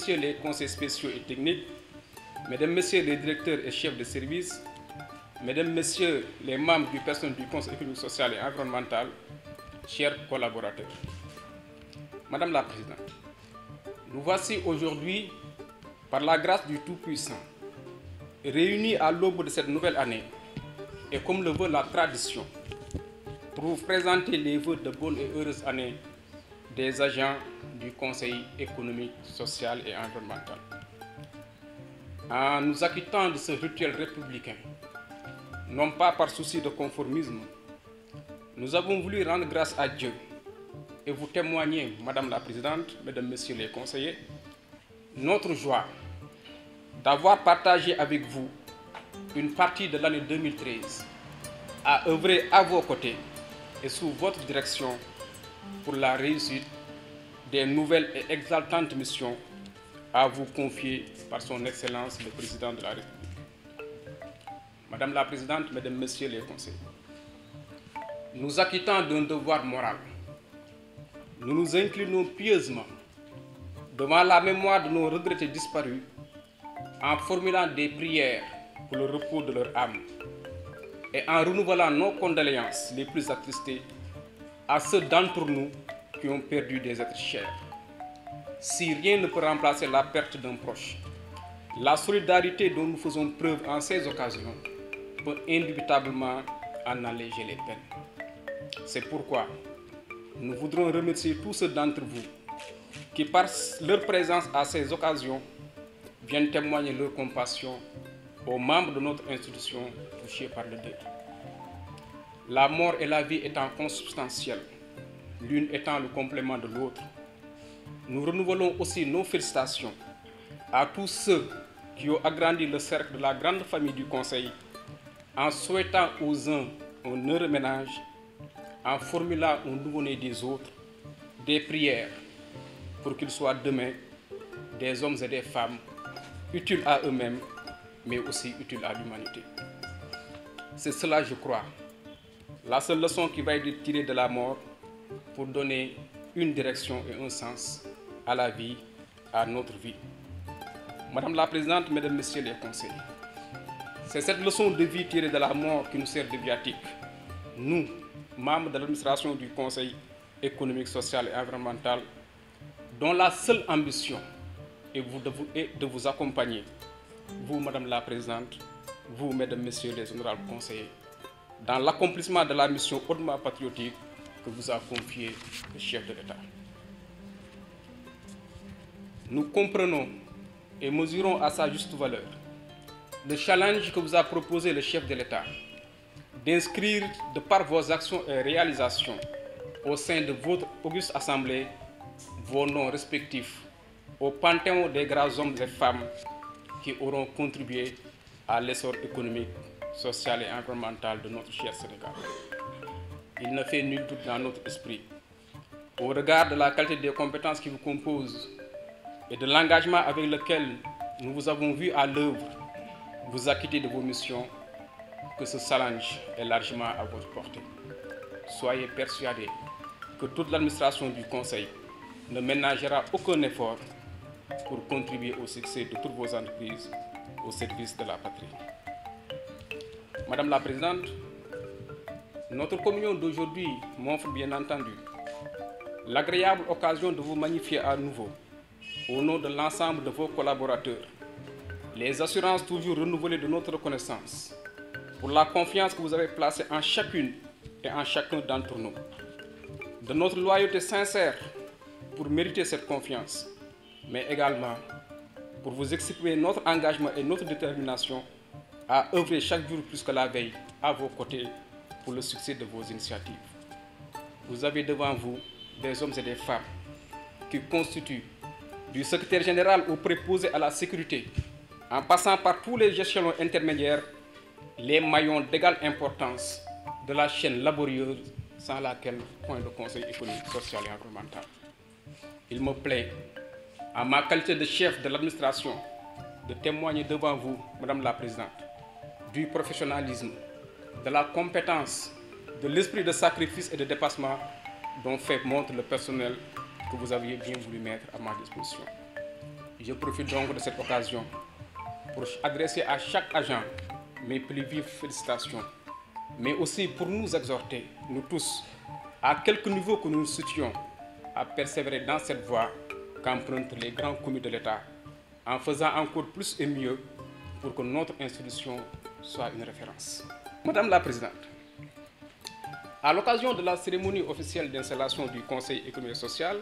messieurs les conseils spéciaux et techniques, mesdames, messieurs les directeurs et chefs de service, mesdames, messieurs les membres du personnel du Conseil économique, social et environnemental, chers collaborateurs. Madame la Présidente, nous voici aujourd'hui, par la grâce du Tout-Puissant, réunis à l'aube de cette nouvelle année et comme le veut la tradition, pour vous présenter les vœux de bonne et heureuse année des agents du Conseil économique, social et environnemental. En nous acquittant de ce rituel républicain, non pas par souci de conformisme, nous avons voulu rendre grâce à Dieu et vous témoigner, Madame la Présidente, Mesdames, Messieurs les conseillers, notre joie d'avoir partagé avec vous une partie de l'année 2013 à œuvrer à vos côtés et sous votre direction pour la réussite des nouvelles et exaltantes missions à vous confier par son Excellence le Président de la République. Madame la Présidente, Mesdames, Messieurs les conseillers, nous acquittant d'un devoir moral, nous nous inclinons pieusement devant la mémoire de nos regrettés disparus en formulant des prières pour le repos de leur âme et en renouvelant nos condoléances les plus attristées à ceux d'entre nous qui ont perdu des êtres chers. Si rien ne peut remplacer la perte d'un proche, la solidarité dont nous faisons preuve en ces occasions peut indubitablement en alléger les peines. C'est pourquoi nous voudrons remercier tous ceux d'entre vous qui, par leur présence à ces occasions, viennent témoigner leur compassion aux membres de notre institution touchés par le deuil. La mort et la vie étant consubstantielles, l'une étant le complément de l'autre, nous renouvelons aussi nos félicitations à tous ceux qui ont agrandi le cercle de la grande famille du Conseil en souhaitant aux uns un heureux ménage, en formulant au nouveau-né des autres des prières pour qu'ils soient demain des hommes et des femmes utiles à eux-mêmes, mais aussi utiles à l'humanité. C'est cela, je crois, la seule leçon qui va être tirée de la mort pour donner une direction et un sens à la vie, à notre vie. Madame la Présidente, Mesdames, Messieurs les conseillers, c'est cette leçon de vie tirée de la mort qui nous sert de viatique. Nous, membres de l'administration du Conseil économique, social et environnemental, dont la seule ambition est de vous accompagner, vous, Madame la Présidente, vous, Mesdames, Messieurs les honorables conseillers, dans l'accomplissement de la mission hautement patriotique que vous a confiée le chef de l'État. Nous comprenons et mesurons à sa juste valeur le challenge que vous a proposé le chef de l'État d'inscrire de par vos actions et réalisations au sein de votre auguste assemblée vos noms respectifs au panthéon des grands hommes et femmes qui auront contribué à l'essor économique, social et environnemental de notre cher Sénégal. Il ne fait nul doute dans notre esprit, au regard de la qualité des compétences qui vous composent et de l'engagement avec lequel nous vous avons vu à l'œuvre vous acquitter de vos missions, que ce challenge est largement à votre portée. Soyez persuadés que toute l'administration du Conseil ne ménagera aucun effort pour contribuer au succès de toutes vos entreprises au service de la patrie. Madame la Présidente, notre communion d'aujourd'hui m'offre bien entendu l'agréable occasion de vous magnifier à nouveau, au nom de l'ensemble de vos collaborateurs, les assurances toujours renouvelées de notre reconnaissance pour la confiance que vous avez placée en chacune et en chacun d'entre nous, de notre loyauté sincère pour mériter cette confiance, mais également pour vous exprimer notre engagement et notre détermination à œuvrer chaque jour plus que la veille à vos côtés pour le succès de vos initiatives. Vous avez devant vous des hommes et des femmes qui constituent, du secrétaire général au préposé à la sécurité, en passant par tous les échelons intermédiaires, les maillons d'égale importance de la chaîne laborieuse sans laquelle point de Conseil économique, social et environnemental. Il me plaît, en ma qualité de chef de l'administration, de témoigner devant vous, Madame la Présidente, du professionnalisme, de la compétence, de l'esprit de sacrifice et de dépassement dont fait montre le personnel que vous aviez bien voulu mettre à ma disposition. Je profite donc de cette occasion pour adresser à chaque agent mes plus vives félicitations, mais aussi pour nous exhorter, nous tous, à quelque niveau que nous nous situions, à persévérer dans cette voie qu'empruntent les grands commis de l'État, en faisant encore plus et mieux pour que notre institution soit une référence. Madame la Présidente, à l'occasion de la cérémonie officielle d'installation du Conseil économique et social,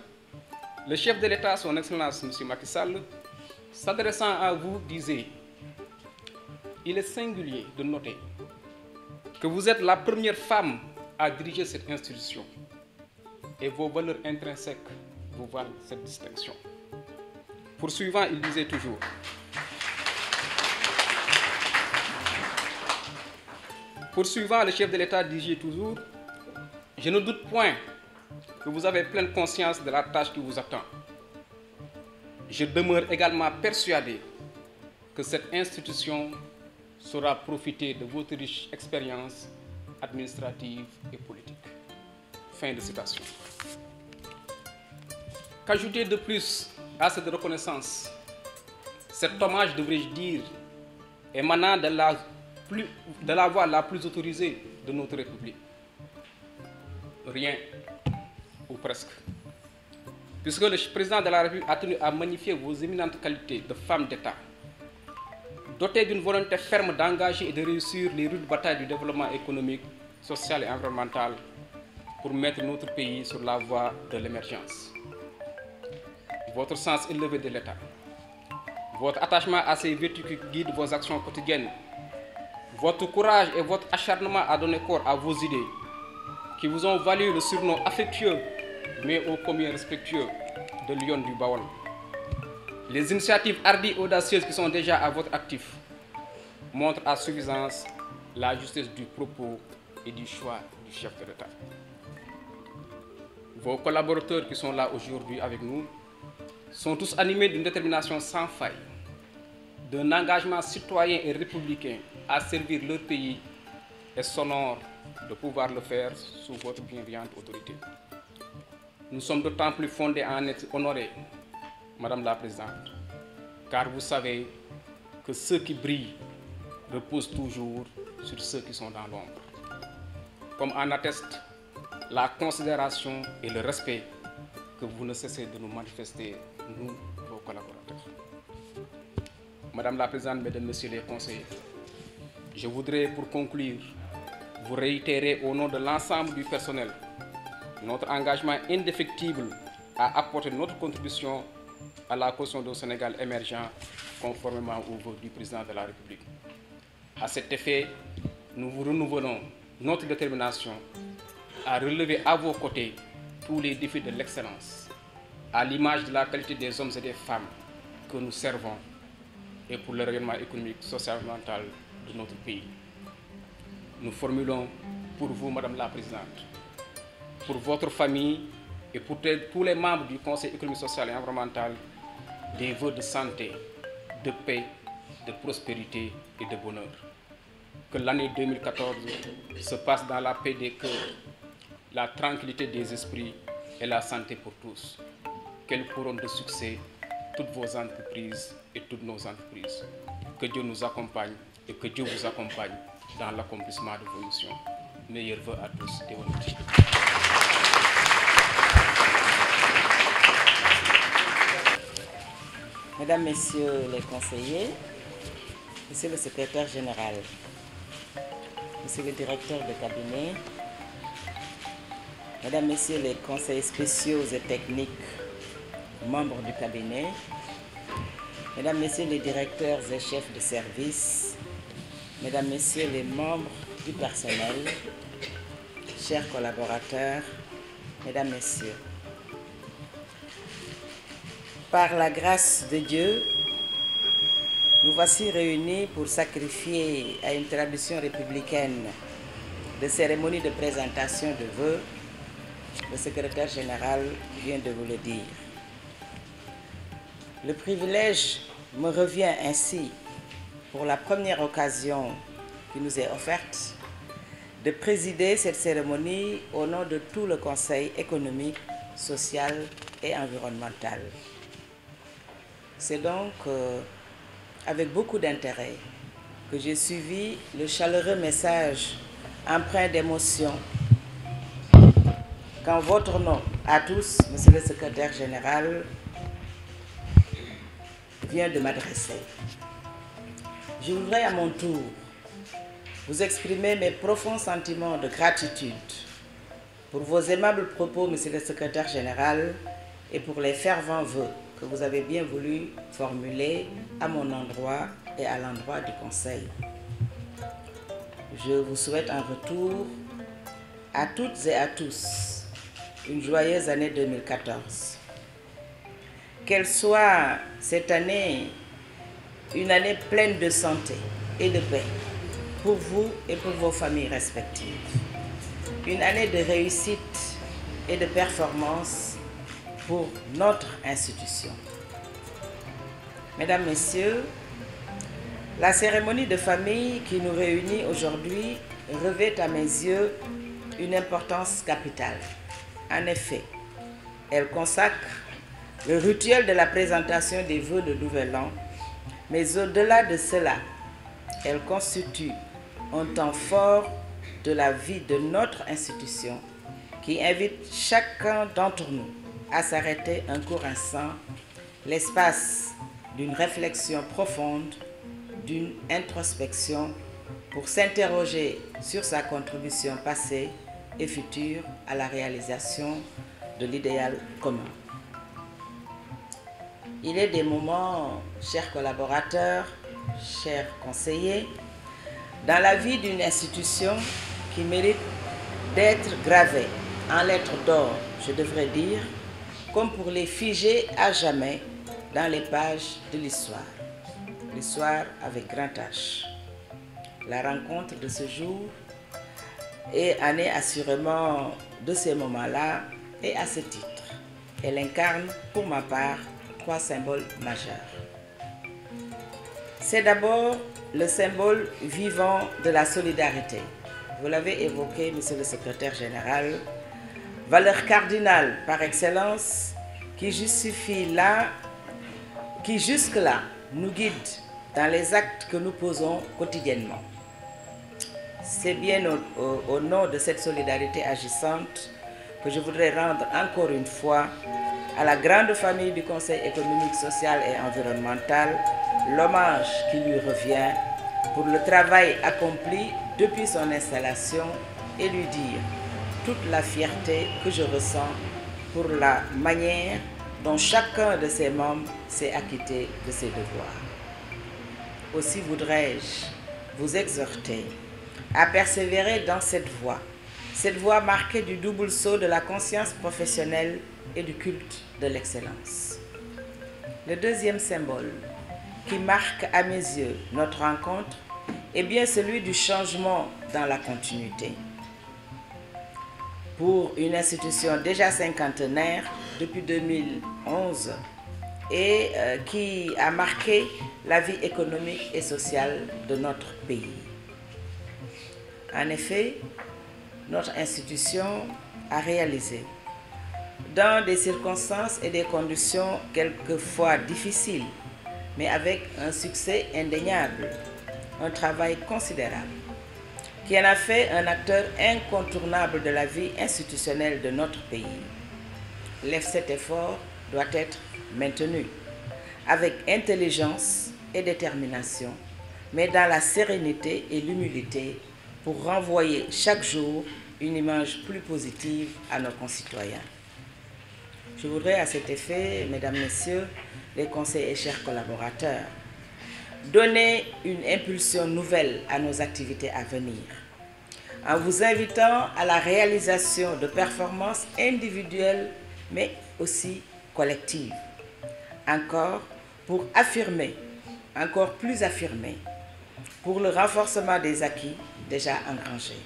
le chef de l'État, son Excellence M. Macky Sall, s'adressant à vous, disait: il est singulier de noter que vous êtes la première femme à diriger cette institution et vos valeurs intrinsèques vous valent cette distinction. Poursuivant, il disait toujours: Poursuivant, le chef de l'État disait toujours: je ne doute point que vous avez pleine conscience de la tâche qui vous attend. Je demeure également persuadé que cette institution saura profiter de votre riche expérience administrative et politique. Fin de citation. Qu'ajouter de plus à cette reconnaissance, cet hommage, devrais-je dire, émanant de la voix la plus autorisée de notre République? Rien, ou presque. Puisque le président de la République a tenu à magnifier vos éminentes qualités de femme d'État, dotée d'une volonté ferme d'engager et de réussir les rudes batailles du développement économique, social et environnemental pour mettre notre pays sur la voie de l'émergence. Votre sens élevé de l'État, votre attachement à ces vertus qui guident vos actions quotidiennes, votre courage et votre acharnement à donner corps à vos idées, qui vous ont valu le surnom affectueux, mais ô combien respectueux, de Lion du Baol. Les initiatives hardies et audacieuses qui sont déjà à votre actif montrent à suffisance la justesse du propos et du choix du chef de l'État. Vos collaborateurs qui sont là aujourd'hui avec nous sont tous animés d'une détermination sans faille, d'un engagement citoyen et républicain à servir leur pays et s'honorent de pouvoir le faire sous votre bienveillante autorité. Nous sommes d'autant plus fondés à en être honorés, Madame la Présidente, car vous savez que ceux qui brillent reposent toujours sur ceux qui sont dans l'ombre. Comme en atteste la considération et le respect que vous ne cessez de nous manifester, nous, vos collaborateurs. Madame la Présidente, Mesdames, Messieurs les conseillers, je voudrais pour conclure vous réitérer au nom de l'ensemble du personnel notre engagement indéfectible à apporter notre contribution à la caution d'un Sénégal émergent conformément aux vœux du président de la République. À cet effet, nous vous renouvelons notre détermination à relever à vos côtés tous les défis de l'excellence, à l'image de la qualité des hommes et des femmes que nous servons et pour le rayonnement économique, social et mental de notre pays. Nous formulons pour vous, Madame la Présidente, pour votre famille et pour tous les membres du Conseil économique, social et environnemental, des vœux de santé, de paix, de prospérité et de bonheur. Que l'année 2014 se passe dans la paix des cœurs, la tranquillité des esprits et la santé pour tous. Qu'elle couronne de succès toutes vos entreprises et toutes nos entreprises. Que Dieu nous accompagne et que Dieu vous accompagne dans l'accomplissement de vos missions. Meilleurs vœux à tous et honnêteté. Mesdames, Messieurs les conseillers, Monsieur le secrétaire général, Monsieur le directeur de cabinet, Mesdames, Messieurs les conseillers spéciaux et techniques, membres du cabinet, Mesdames, Messieurs les directeurs et chefs de service, Mesdames, Messieurs les membres du personnel, chers collaborateurs, Mesdames, Messieurs, par la grâce de Dieu, nous voici réunis pour sacrifier à une tradition républicaine de cérémonie de présentation de vœux. Le secrétaire général vient de vous le dire. Le privilège me revient ainsi, pour la première occasion qui nous est offerte, de présider cette cérémonie au nom de tout le Conseil économique, social et environnemental. C'est donc avec beaucoup d'intérêt que j'ai suivi le chaleureux message empreint d'émotion qu'en votre nom à tous, Monsieur le Secrétaire Général vient de m'adresser. Je voudrais à mon tour vous exprimer mes profonds sentiments de gratitude pour vos aimables propos, Monsieur le Secrétaire Général, et pour les fervents vœux que vous avez bien voulu formuler à mon endroit et à l'endroit du Conseil. Je vous souhaite en retour à toutes et à tous une joyeuse année 2014. Qu'elle soit cette année une année pleine de santé et de paix pour vous et pour vos familles respectives. Une année de réussite et de performance pour notre institution. Mesdames, Messieurs, la cérémonie de famille qui nous réunit aujourd'hui revêt à mes yeux une importance capitale. En effet, elle consacre le rituel de la présentation des vœux de Nouvel An, mais au-delà de cela, elle constitue un temps fort de la vie de notre institution qui invite chacun d'entre nous à s'arrêter un court instant, l'espace d'une réflexion profonde, d'une introspection pour s'interroger sur sa contribution passée et future à la réalisation de l'idéal commun. Il est des moments, chers collaborateurs, chers conseillers, dans la vie d'une institution qui mérite d'être gravée en lettres d'or, je devrais dire, comme pour les figer à jamais dans les pages de l'histoire. L'histoire avec grand H. La rencontre de ce jour en est assurément de ces moments-là et à ce titre. Elle incarne, pour ma part, 3 symboles majeurs. C'est d'abord le symbole vivant de la solidarité. Vous l'avez évoqué, Monsieur le Secrétaire Général, valeur cardinale par excellence qui jusque-là nous guide dans les actes que nous posons quotidiennement. C'est bien au nom de cette solidarité agissante que je voudrais rendre encore une fois à la grande famille du Conseil économique, social et environnemental l'hommage qui lui revient pour le travail accompli depuis son installation et lui dire toute la fierté que je ressens pour la manière dont chacun de ses membres s'est acquitté de ses devoirs. Aussi voudrais-je vous exhorter à persévérer dans cette voie marquée du double saut de la conscience professionnelle et du culte de l'excellence. Le deuxième symbole qui marque à mes yeux notre rencontre est bien celui du changement dans la continuité. Pour une institution déjà cinquantenaire depuis 2011 et qui a marqué la vie économique et sociale de notre pays. En effet, notre institution a réalisé, dans des circonstances et des conditions quelquefois difficiles, mais avec un succès indéniable, un travail considérable, qui en a fait un acteur incontournable de la vie institutionnelle de notre pays. Cet effort doit être maintenu avec intelligence et détermination, mais dans la sérénité et l'humilité pour renvoyer chaque jour une image plus positive à nos concitoyens. Je voudrais à cet effet, Mesdames, Messieurs, les conseillers et chers collaborateurs, donner une impulsion nouvelle à nos activités à venir, en vous invitant à la réalisation de performances individuelles, mais aussi collectives. Encore pour affirmer, encore plus affirmer, pour le renforcement des acquis déjà engrangés.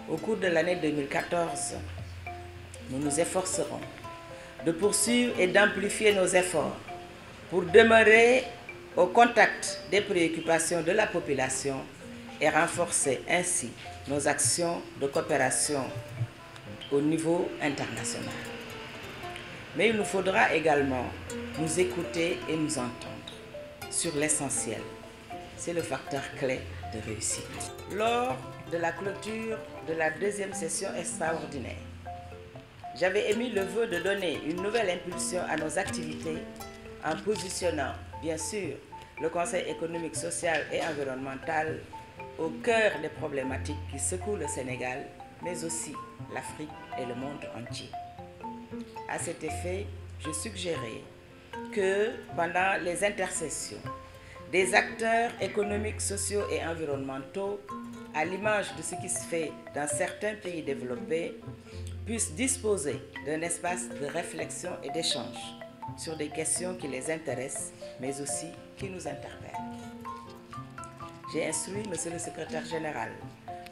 Au cours de l'année 2014, nous nous efforcerons de poursuivre et d'amplifier nos efforts pour demeurer au contact des préoccupations de la population et renforcer ainsi nos actions de coopération au niveau international. Mais il nous faudra également nous écouter et nous entendre sur l'essentiel. C'est le facteur clé de réussite. Lors de la clôture de la deuxième session extraordinaire, j'avais émis le vœu de donner une nouvelle impulsion à nos activités en positionnant, bien sûr, le Conseil économique, social et environnemental au cœur des problématiques qui secouent le Sénégal, mais aussi l'Afrique et le monde entier. À cet effet, je suggérais que pendant les intercessions des acteurs économiques, sociaux et environnementaux, à l'image de ce qui se fait dans certains pays développés, puissent disposer d'un espace de réflexion et d'échange sur des questions qui les intéressent, mais aussi qui nous interpellent. J'ai instruit M. le secrétaire général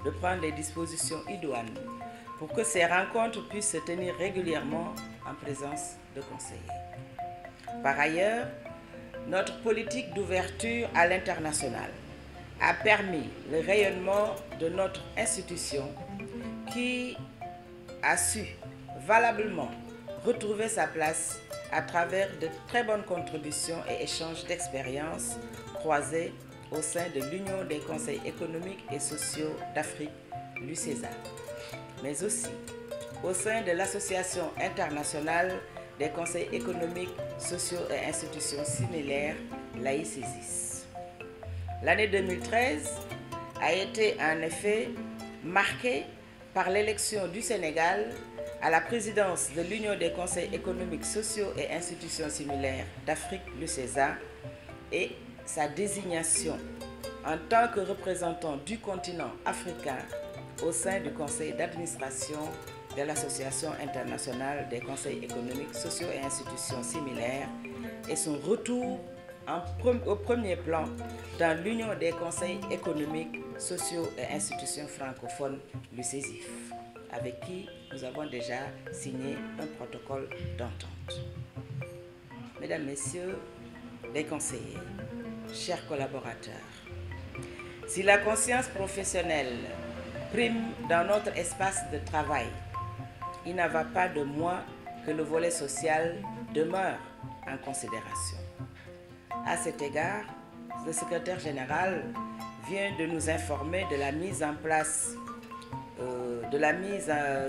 de prendre les dispositions idoines pour que ces rencontres puissent se tenir régulièrement en présence de conseillers. Par ailleurs, notre politique d'ouverture à l'international a permis le rayonnement de notre institution qui a su valablement retrouver sa place à travers de très bonnes contributions et échanges d'expériences croisés au sein de l'Union des conseils économiques et sociaux d'Afrique, l'UCESA, mais aussi au sein de l'Association internationale des conseils économiques, sociaux et institutions similaires, l'AICESIS. L'année 2013 a été en effet marquée par l'élection du Sénégal à la présidence de l'Union des conseils économiques, sociaux et institutions similaires d'Afrique, l'UCESA, et sa désignation en tant que représentant du continent africain au sein du conseil d'administration de l'Association internationale des conseils économiques, sociaux et institutions similaires et son retour au premier plan dans l'Union des conseils économiques, sociaux et institutions francophones, l'UCESIF, avec qui nous avons déjà signé un protocole d'entente. Mesdames, Messieurs les conseillers, chers collaborateurs, si la conscience professionnelle prime dans notre espace de travail, il n'en va pas de moins que le volet social demeure en considération. À cet égard, le secrétaire général vient de nous informer de la mise en place,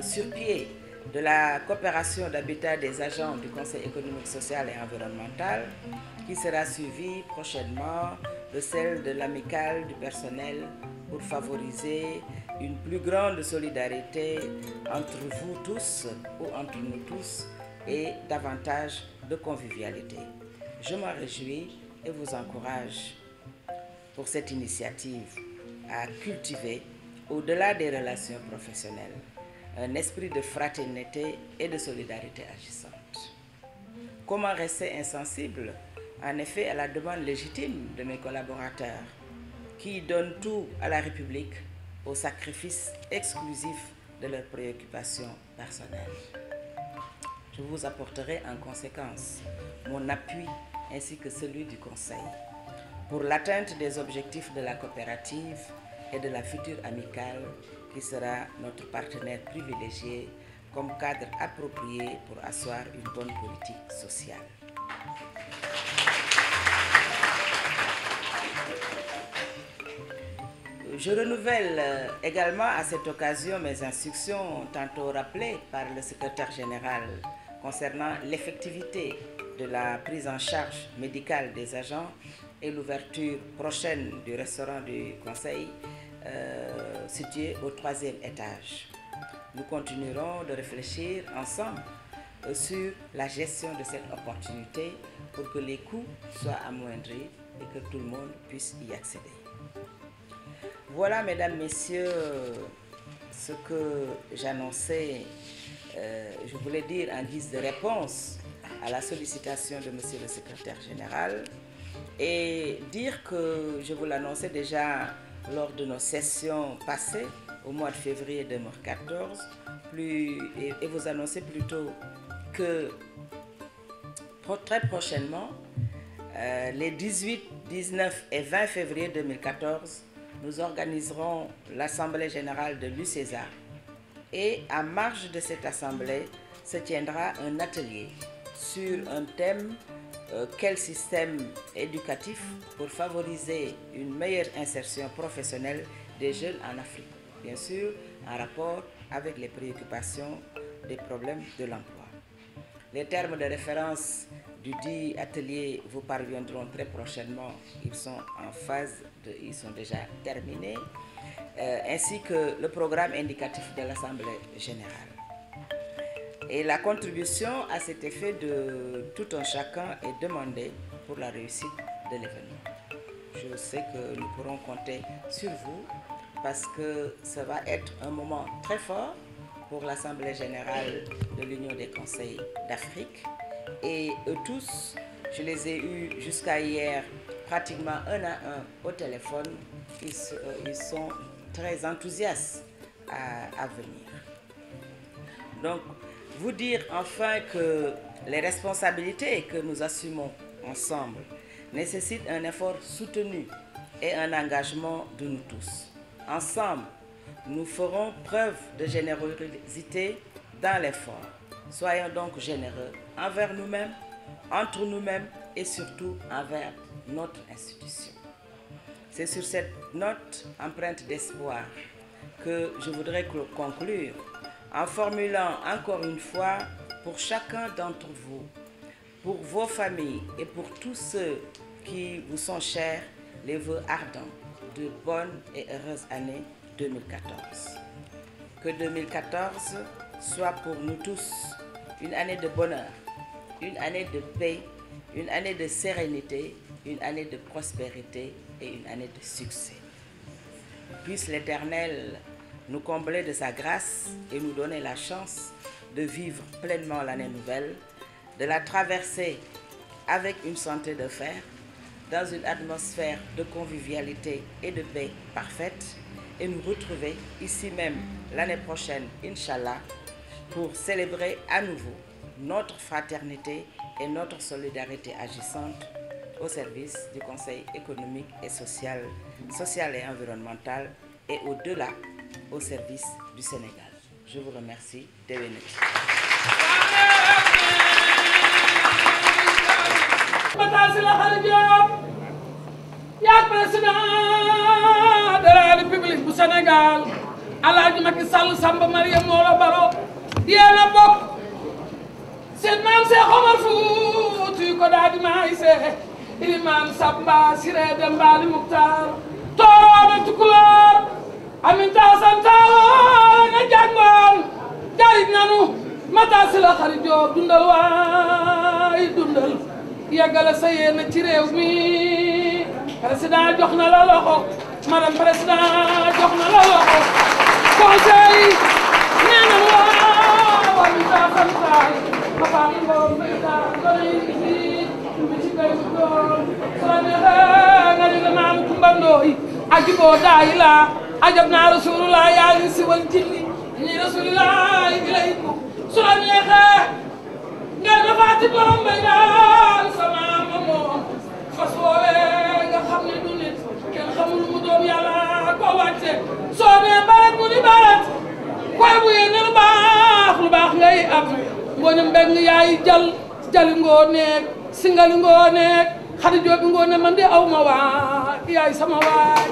sur pied de la coopération d'habitat des agents du Conseil économique, social et environnemental, qui sera suivie prochainement de celle de l'amicale du personnel pour favoriser une plus grande solidarité entre vous tous ou entre nous tous et davantage de convivialité. Je m'en réjouis et vous encourage pour cette initiative à cultiver, au-delà des relations professionnelles, un esprit de fraternité et de solidarité agissante. Comment rester insensible, en effet, à la demande légitime de mes collaborateurs qui donnent tout à la République au sacrifice exclusif de leurs préoccupations personnelles. Je vous apporterai en conséquence mon appui ainsi que celui du Conseil pour l'atteinte des objectifs de la coopérative et de la future amicale qui sera notre partenaire privilégié comme cadre approprié pour asseoir une bonne politique sociale. Je renouvelle également à cette occasion mes instructions tantôt rappelées par le secrétaire général concernant l'effectivité de la prise en charge médicale des agents et l'ouverture prochaine du restaurant du Conseil situé au 3e étage. Nous continuerons de réfléchir ensemble sur la gestion de cette opportunité pour que les coûts soient amoindris et que tout le monde puisse y accéder. Voilà, mesdames, messieurs, ce que j'annonçais, je voulais dire en guise de réponse à la sollicitation de monsieur le secrétaire général et dire que je vous l'annonçais déjà lors de nos sessions passées au mois de février 2014 et vous annoncer plutôt que très prochainement, les 18, 19 et 20 février 2014, nous organiserons l'Assemblée générale de l'UCESA et en marge de cette assemblée se tiendra un atelier sur un thème quel système éducatif pour favoriser une meilleure insertion professionnelle des jeunes en Afrique. Bien sûr, en rapport avec les préoccupations des problèmes de l'emploi. Les termes de référence du dit atelier vous parviendront très prochainement. Ils sont en phase, ils sont déjà terminés, ainsi que le programme indicatif de l'Assemblée générale. Et la contribution à cet effet de tout un chacun est demandée pour la réussite de l'événement. Je sais que nous pourrons compter sur vous parce que ça va être un moment très fort pour l'Assemblée générale de l'Union des conseils d'Afrique. Et eux tous, je les ai eus jusqu'à hier pratiquement un à un au téléphone. Ils sont très enthousiastes à venir. Donc, vous dire enfin que les responsabilités que nous assumons ensemble nécessitent un effort soutenu et un engagement de nous tous. Ensemble, nous ferons preuve de générosité dans l'effort. Soyons donc généreux envers nous-mêmes, entre nous-mêmes et surtout envers notre institution. C'est sur cette note empreinte d'espoir que je voudrais conclure en formulant encore une fois pour chacun d'entre vous, pour vos familles et pour tous ceux qui vous sont chers, les vœux ardents de bonnes et heureuses années 2014. Que 2014 soit pour nous tous une année de bonheur, une année de paix, une année de sérénité, une année de prospérité et une année de succès. Puisse l'Éternel nous combler de sa grâce et nous donner la chance de vivre pleinement l'année nouvelle, de la traverser avec une santé de fer, dans une atmosphère de convivialité et de paix parfaite, et nous retrouver ici même l'année prochaine, Inch'Allah, pour célébrer à nouveau notre fraternité et notre solidarité agissante au service du Conseil économique et social et environnemental et au-delà, au service du Sénégal. Je vous remercie. Déwénati. Président de la République du Sénégal, Alaaji Macky Sall Samba Mariam Moro Baro, yéen a bokk seen maam Seex Omar Fuuti ko daal di may see Ilimaan Samba Siré Demba Ali Muxtaar Tooro Tukulóor Aminta Santaalo nga jàngoon jarit nanu Mata Sylla Khary Diop dundal waay dundal yeggale sa yéene ci réew mi président jox na la loxo madame président jox na la loxo conseil nee na waaw Aminta Santaal ma faa ngoom président doy mi ci kay mu doon soo neexee nga ni la naan kumbandooy ajiboo daay la ajab naa rasulullah yaa ngi siwal jinni ñi rasulullah yi lay ko su la neexee nga dafaati borom bay daal sama moom fas woowee nga xam ne du nit kenn xamul mu doom yàlla ko wàcce soo nee barat mu ni barat koy bu yéene lu baax ngay am ngoone mbeng yaay jali ngoo neeg singali ngoo neeg Khady Diop ngoo ne man de aw ma waay yaay sama waay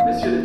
Monsieur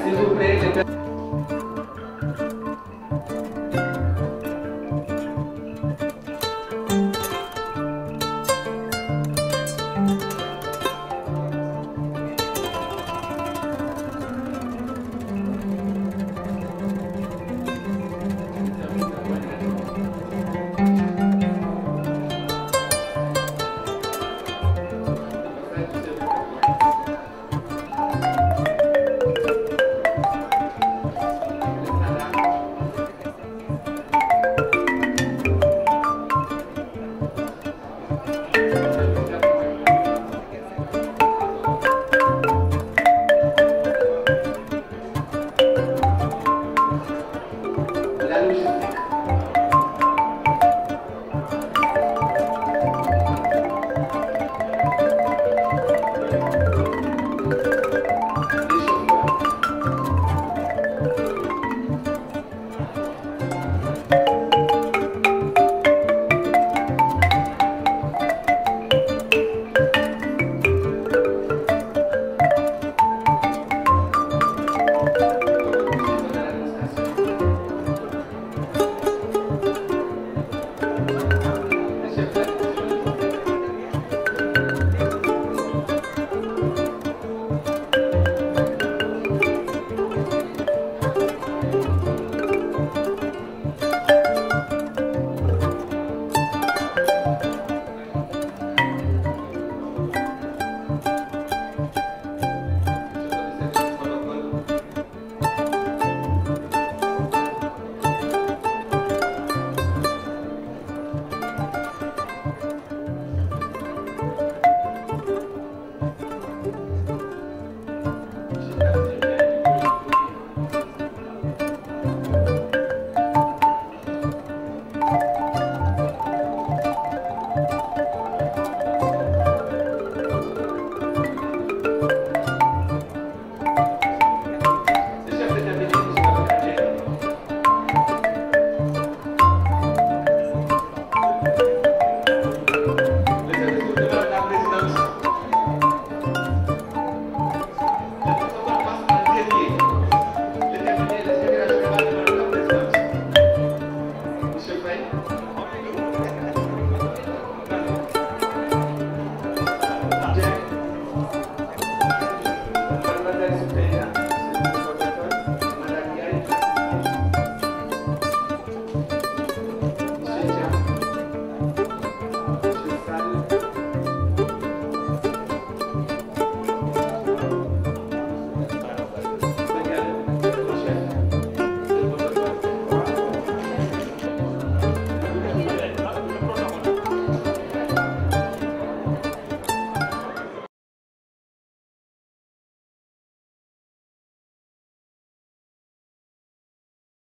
S'il vous plaît,